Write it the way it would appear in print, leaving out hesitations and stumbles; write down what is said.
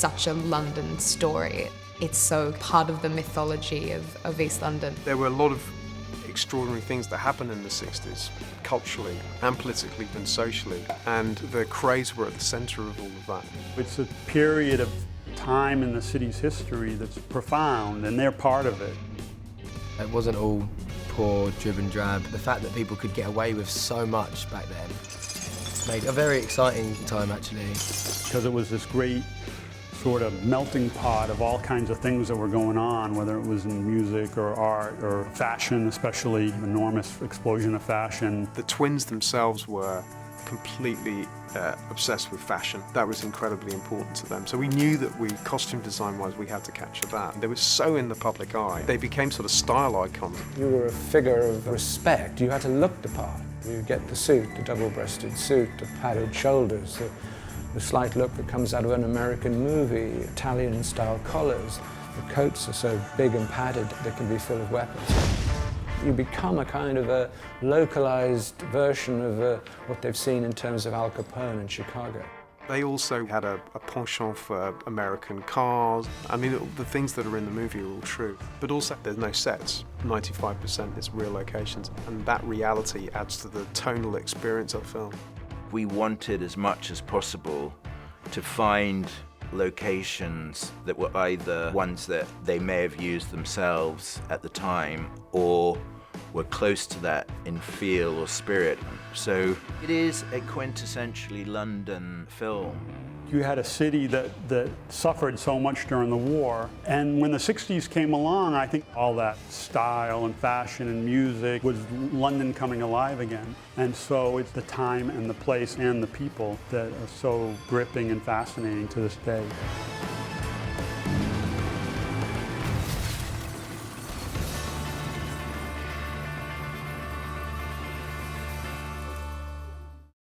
such a London story. It's so part of the mythology of East London. There were a lot of extraordinary things that happened in the 60s, culturally and politically and socially, and the Krays were at the centre of all of that. It's a period of time in the city's history that's profound, and they're part of it. It wasn't all poor, driven drab. The fact that people could get away with so much back then made a very exciting time, actually. Because it was this great sort of melting pot of all kinds of things that were going on, whether it was in music or art or fashion, especially enormous explosion of fashion. The twins themselves were completely obsessed with fashion. That was incredibly important to them. So we knew that costume design-wise, we had to capture that. They were so in the public eye. They became sort of style icons. You were a figure of respect. You had to look the part. You get the suit, the double-breasted suit, the padded shoulders, the slight look that comes out of an American movie, Italian-style collars. The coats are so big and padded they can be full of weapons. You become a kind of a localized version of what they've seen in terms of Al Capone in Chicago. They also had a penchant for American cars. I mean, the things that are in the movie are all true. But also, there's no sets. 95% is real locations. And that reality adds to the tonal experience of film. We wanted as much as possible to find locations that were either ones that they may have used themselves at the time or were close to that in feel or spirit. So it is a quintessentially London film. You had a city that suffered so much during the war, and when the 60s came along, I think all that style and fashion and music was London coming alive again. And so it's the time and the place and the people that are so gripping and fascinating to this day.